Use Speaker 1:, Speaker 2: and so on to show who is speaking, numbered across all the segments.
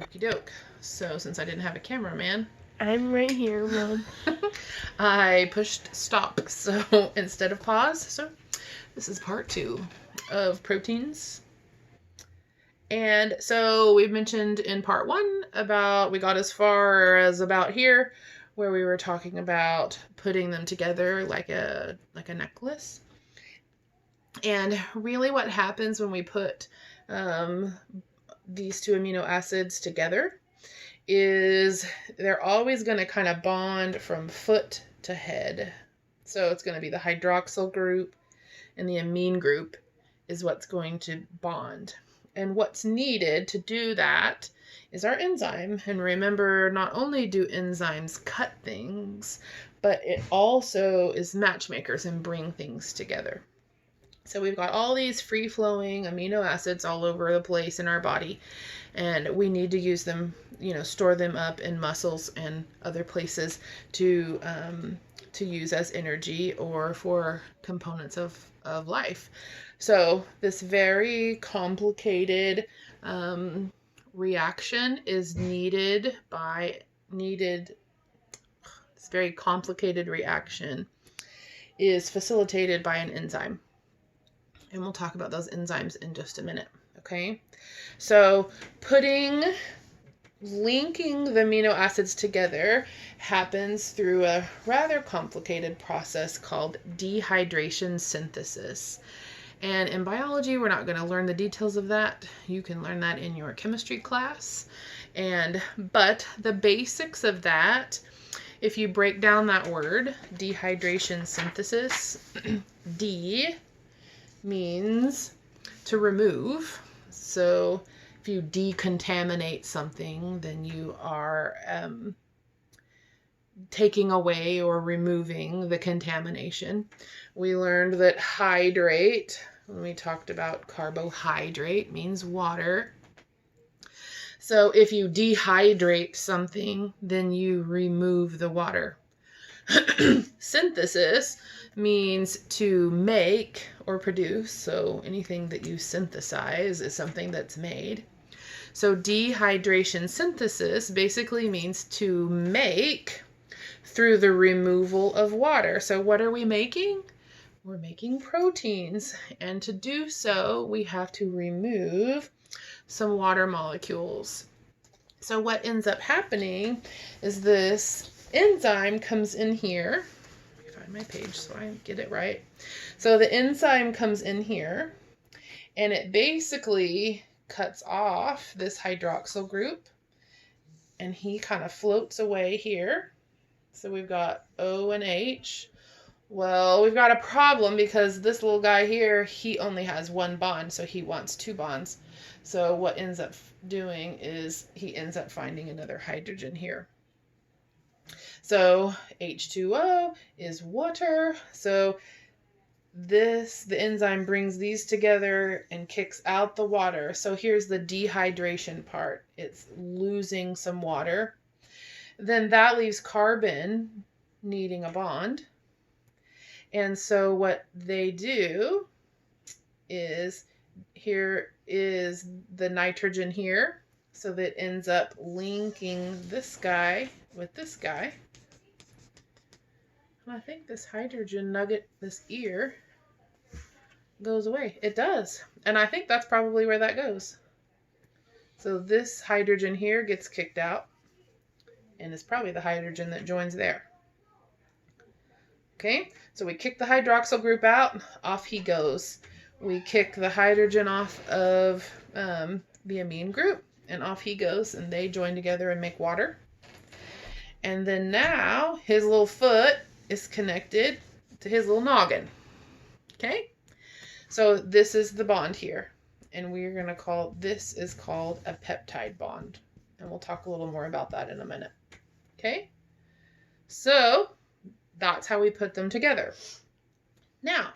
Speaker 1: Okie doke. So since I didn't have a cameraman,
Speaker 2: I'm right here, Mom.
Speaker 1: I pushed stop. So instead of pause, so this is part 2 of proteins. And so we've mentioned in part 1 about, we got as far as about here where we were talking about putting them together like a necklace. And really what happens when we put these 2 amino acids together is they're always going to kind of bond from foot to head. So it's going to be the hydroxyl group and the amine group is what's going to bond. And what's needed to do that is our enzyme. And remember, not only do enzymes cut things, but it also is matchmakers and bring things together. So we've got all these free-flowing amino acids all over the place in our body, and we need to use them, store them up in muscles and other places to use as energy or for components of life. So this very complicated reaction is needed. This very complicated reaction is facilitated by an enzyme. And we'll talk about those enzymes in just a minute, okay? So linking the amino acids together happens through a rather complicated process called dehydration synthesis. And in biology, we're not going to learn the details of that. You can learn that in your chemistry class. But the basics of that, if you break down that word, dehydration synthesis, D means to remove. So if you decontaminate something, then you are taking away or removing the contamination. We learned that hydrate, when we talked about carbohydrate, means water. So if you dehydrate something, then you remove the water. Synthesis means to make or produce. So anything that you synthesize is something that's made. So dehydration synthesis basically means to make through the removal of water. So what are we making? We're making proteins. And to do so, we have to remove some water molecules. So what ends up happening is this enzyme comes in here. Let me find my page so I get it right. So the enzyme comes in here and it basically cuts off this hydroxyl group and he kind of floats away here. So we've got O and H. Well, we've got a problem because this little guy here, he only has one bond, so he wants 2 bonds. So what ends up doing is he ends up finding another hydrogen here. So H2O is water. So the enzyme brings these together and kicks out the water. So here's the dehydration part. It's losing some water. Then that leaves carbon needing a bond. And so what they do is, here is the nitrogen here. So that ends up linking this guy with this guy. I think this hydrogen nugget, this ear, goes away. It does. And I think that's probably where that goes. So this hydrogen here gets kicked out. And it's probably the hydrogen that joins there. Okay, so we kick the hydroxyl group out. Off he goes. We kick the hydrogen off of the amine group. And off he goes. And they join together and make water. And then now his little foot is connected to his little noggin. Okay? So this is the bond here. And we're going to call, this is called a peptide bond. And we'll talk a little more about that in a minute. Okay? So that's how we put them together. Now,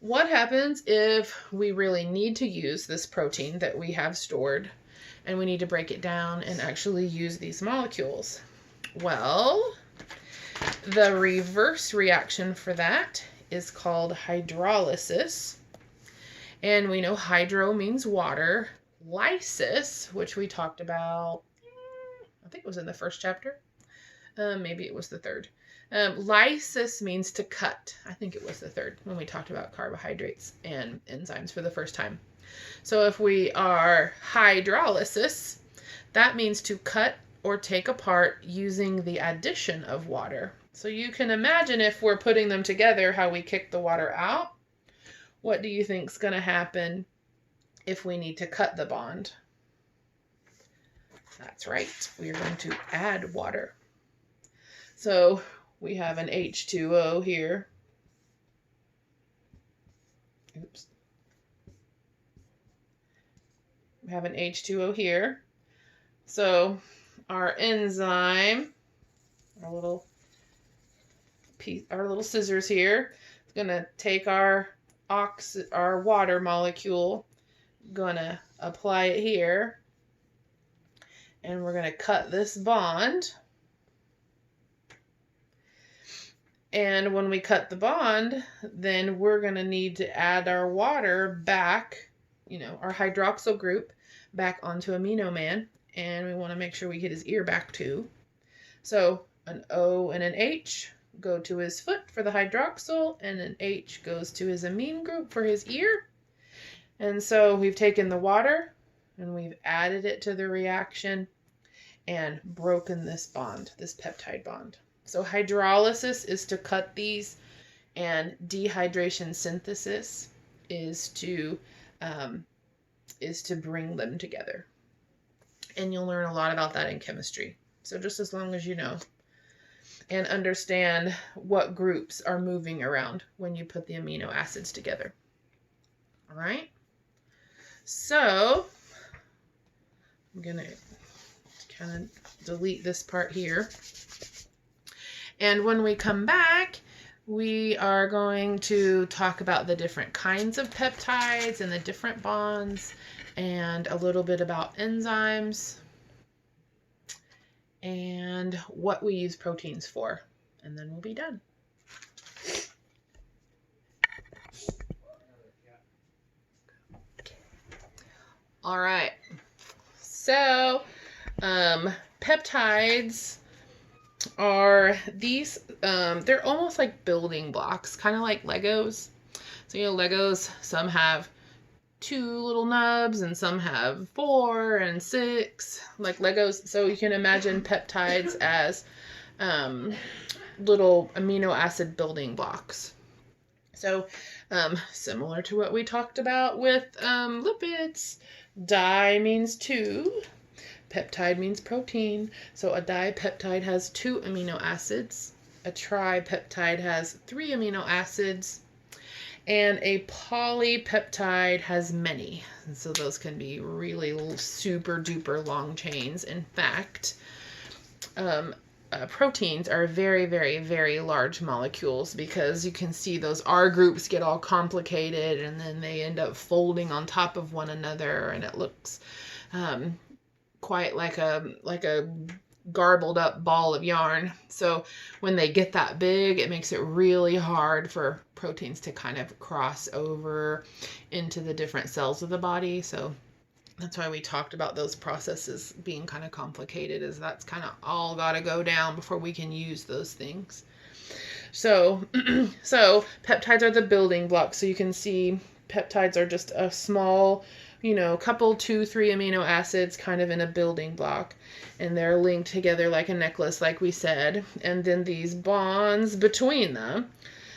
Speaker 1: what happens if we really need to use this protein that we have stored and we need to break it down and actually use these molecules? Well, the reverse reaction for that is called hydrolysis. And we know hydro means water. Lysis, which we talked about I think it was in the first chapter. Maybe it was the third. Lysis means to cut. I think it was the third when we talked about carbohydrates and enzymes for the first time. So if we are hydrolysis, that means to cut or take apart using the addition of water. So you can imagine if we're putting them together, how we kick the water out. What do you think is going to happen if we need to cut the bond? That's right. We are going to add water. So we have an H2O here. Oops. We have an H2O here. So our enzyme, our little scissors here, is going to take our water molecule, going to apply it here, and we're going to cut this bond. And when we cut the bond, then we're going to need to add our water back, our hydroxyl group back onto amino man. And we want to make sure we get his ear back too. So an O and an H go to his foot for the hydroxyl, and an H goes to his amine group for his ear. And so we've taken the water and we've added it to the reaction and broken this bond, this peptide bond. So hydrolysis is to cut these, and dehydration synthesis is to bring them together. And you'll learn a lot about that in chemistry. So just as long as you know and understand what groups are moving around when you put the amino acids together. All right. So I'm going to kind of delete this part here. And when we come back, we are going to talk about the different kinds of peptides and the different bonds, and a little bit about enzymes and what we use proteins for. And then we'll be done. All right. So, peptides are these, they're almost like building blocks, kind of like Legos. So, Legos, some have 2 little nubs and some have 4 and 6, like Legos. So you can imagine peptides as little amino acid building blocks. So similar to what we talked about with lipids, di means 2, peptide means protein. So a dipeptide has 2 amino acids, a tripeptide has 3 amino acids, and a polypeptide has many. And so those can be really super duper long chains. In fact, proteins are very, very, very large molecules, because you can see those R groups get all complicated and then they end up folding on top of one another, and it looks quite like a garbled up ball of yarn. So when they get that big, it makes it really hard for proteins to kind of cross over into the different cells of the body. So that's why we talked about those processes being kind of complicated, is that's kind of all got to go down before we can use those things. So so peptides are the building blocks. So you can see peptides are just a small, couple 2-3 amino acids kind of in a building block, and they're linked together like a necklace, like we said. And then these bonds between them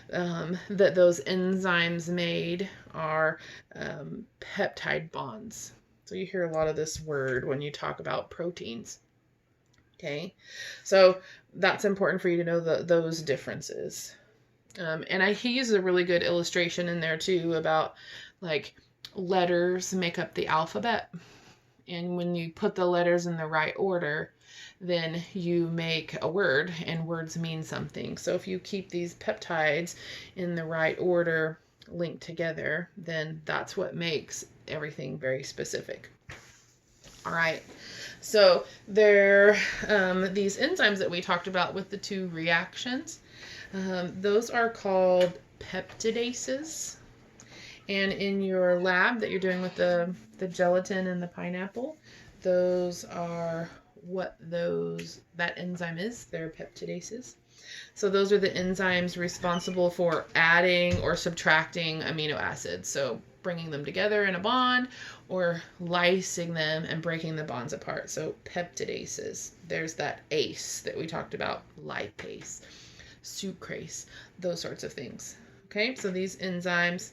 Speaker 1: that those enzymes made are peptide bonds. So you hear a lot of this word when you talk about proteins. Okay, so that's important for you to know those differences. And he uses a really good illustration in there too about like letters make up the alphabet. And when you put the letters in the right order, then you make a word, and words mean something. So if you keep these peptides in the right order linked together, then that's what makes everything very specific. All right. So there, these enzymes that we talked about with the 2 reactions, those are called peptidases. And in your lab that you're doing with the gelatin and the pineapple, those are what that enzyme is. They're peptidases. So those are the enzymes responsible for adding or subtracting amino acids. So bringing them together in a bond or lysing them and breaking the bonds apart. So peptidases. There's that ACE that we talked about, lipase, sucrase, those sorts of things. Okay, so these enzymes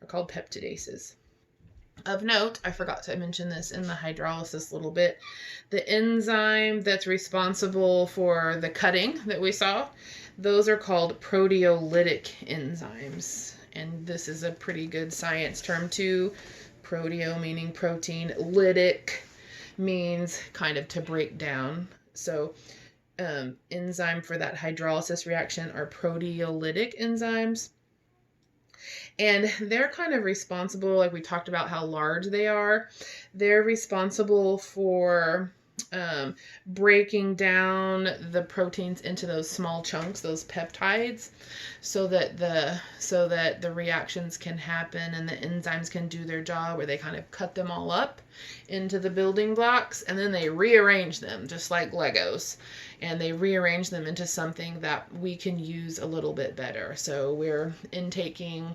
Speaker 1: are called peptidases. Of note, I forgot to mention this in the hydrolysis a little bit. The enzyme that's responsible for the cutting that we saw, those are called proteolytic enzymes. And this is a pretty good science term too. Proteo meaning protein, lytic means kind of to break down. So enzyme for that hydrolysis reaction are proteolytic enzymes. And they're kind of responsible, like we talked about how large they are. They're responsible for breaking down the proteins into those small chunks, those peptides, so that the reactions can happen and the enzymes can do their job, where they kind of cut them all up into the building blocks and then they rearrange them just like Legos, and they rearrange them into something that we can use a little bit better. So we're intaking,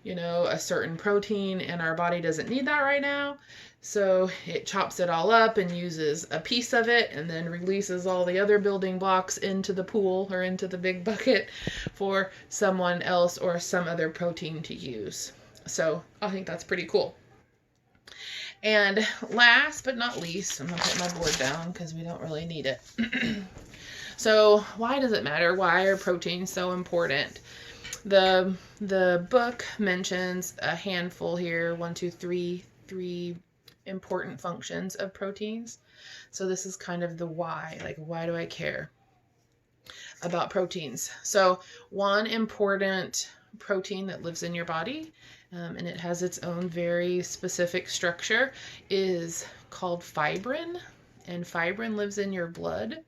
Speaker 1: a certain protein and our body doesn't need that right now. So it chops it all up and uses a piece of it and then releases all the other building blocks into the pool or into the big bucket for someone else or some other protein to use. So I think that's pretty cool. And last but not least, I'm going to put my board down because we don't really need it. So why does it matter? Why are proteins so important? The book mentions a handful here, 1, 2, 3 important functions of proteins. So this is kind of the why, like why do I care about proteins? So one important protein that lives in your body, and it has its own very specific structure, is called fibrin. And fibrin lives in your blood,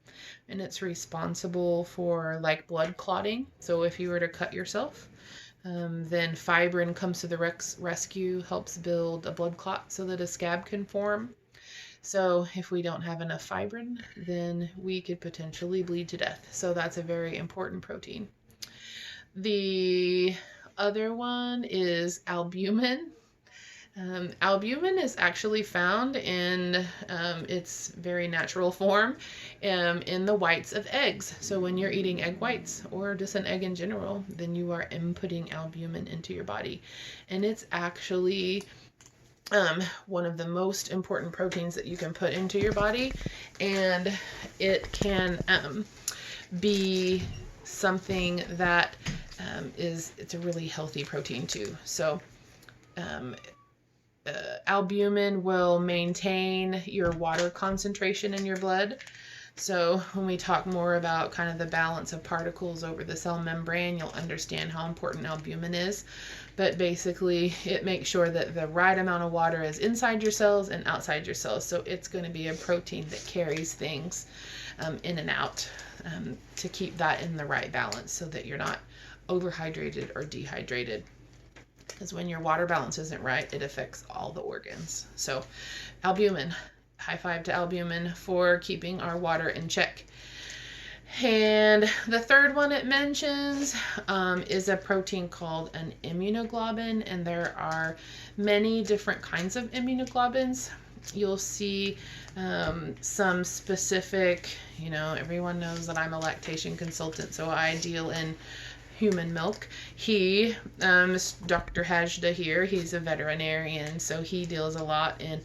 Speaker 1: and it's responsible for like blood clotting. So if you were to cut yourself, then fibrin comes to the rescue, helps build a blood clot so that a scab can form. So if we don't have enough fibrin, then we could potentially bleed to death. So that's a very important protein. The other one is albumin. Albumin is actually found in its very natural form in the whites of eggs. So when you're eating egg whites or just an egg in general, then you are inputting albumin into your body. And it's actually one of the most important proteins that you can put into your body. And it can be something that it's a really healthy protein too. So albumin will maintain your water concentration in your blood. So when we talk more about kind of the balance of particles over the cell membrane, you'll understand how important albumin is. But basically, it makes sure that the right amount of water is inside your cells and outside your cells. So it's going to be a protein that carries things in and out to keep that in the right balance so that you're not overhydrated or dehydrated. Because when your water balance isn't right, it affects all the organs. So albumin, high five to albumin for keeping our water in check. And the third one it mentions is a protein called an immunoglobulin, and there are many different kinds of immunoglobulins. You'll see some specific, everyone knows that I'm a lactation consultant, so I deal in human milk. He, Dr. Hajda here, he's a veterinarian, so he deals a lot in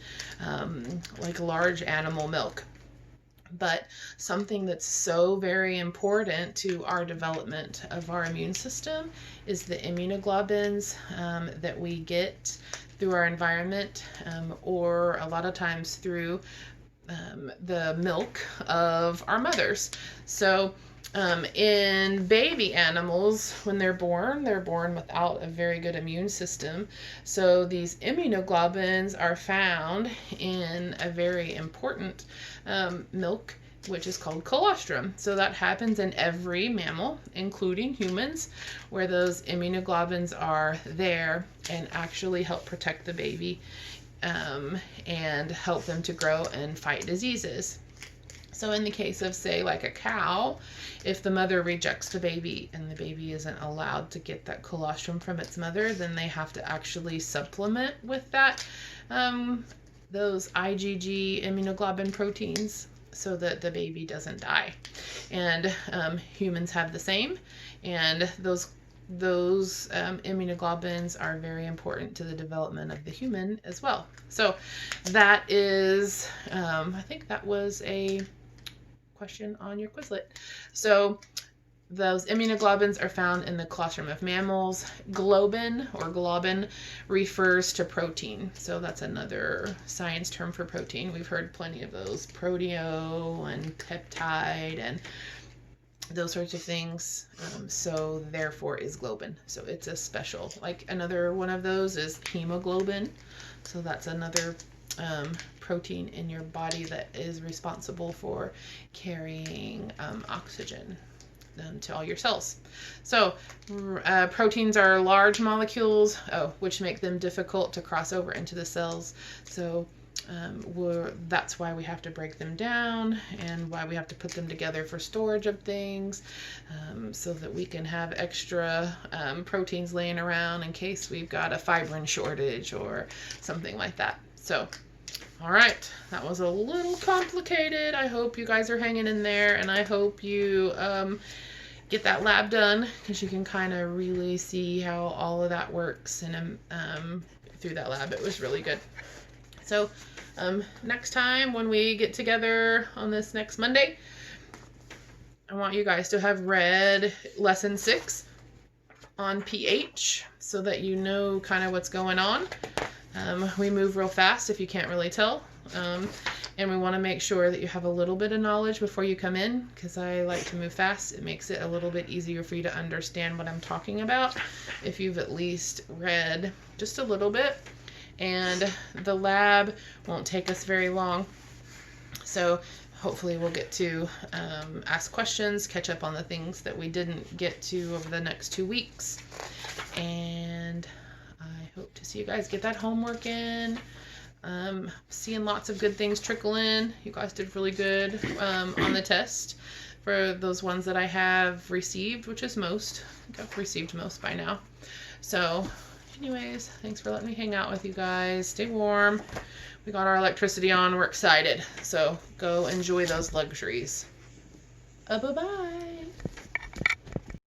Speaker 1: like large animal milk. But something that's so very important to our development of our immune system is the immunoglobulins that we get through our environment or a lot of times through the milk of our mothers. So in baby animals, when they're born without a very good immune system. So these immunoglobulins are found in a very important milk, which is called colostrum. So that happens in every mammal, including humans, where those immunoglobulins are there and actually help protect the baby and help them to grow and fight diseases. So in the case of, say, like a cow, if the mother rejects the baby and the baby isn't allowed to get that colostrum from its mother, then they have to actually supplement with that, those IgG immunoglobulin proteins, so that the baby doesn't die. And humans have the same, and those immunoglobulins are very important to the development of the human as well. So that is, I think that was a question on your Quizlet. So those immunoglobulins are found in the colostrum of mammals. Globin or globin refers to protein. So that's another science term for protein. We've heard plenty of those, proteo and peptide and those sorts of things. So therefore is globin. So it's a special, like another one of those is hemoglobin. So that's another protein in your body that is responsible for carrying oxygen to all your cells. So proteins are large molecules, which make them difficult to cross over into the cells. So that's why we have to break them down, and why we have to put them together for storage of things, so that we can have extra proteins laying around in case we've got a fibrin shortage or something like that. So, all right, that was a little complicated. I hope you guys are hanging in there, and I hope you get that lab done, because you can kind of really see how all of that works, and through that lab. It was really good. So next time when we get together on this next Monday, I want you guys to have read lesson 6 on pH, so that you know kind of what's going on. We move real fast, if you can't really tell. And we want to make sure that you have a little bit of knowledge before you come in, because I like to move fast. It makes it a little bit easier for you to understand what I'm talking about if you've at least read just a little bit. And the lab won't take us very long. So hopefully we'll get to ask questions, catch up on the things that we didn't get to over the next 2 weeks. And I hope to see you guys get that homework in. Seeing lots of good things trickle in. You guys did really good on the test for those ones that I have received, which is most. I think I've received most by now. So anyways, thanks for letting me hang out with you guys. Stay warm. We got our electricity on. We're excited. So go enjoy those luxuries. Bye-bye.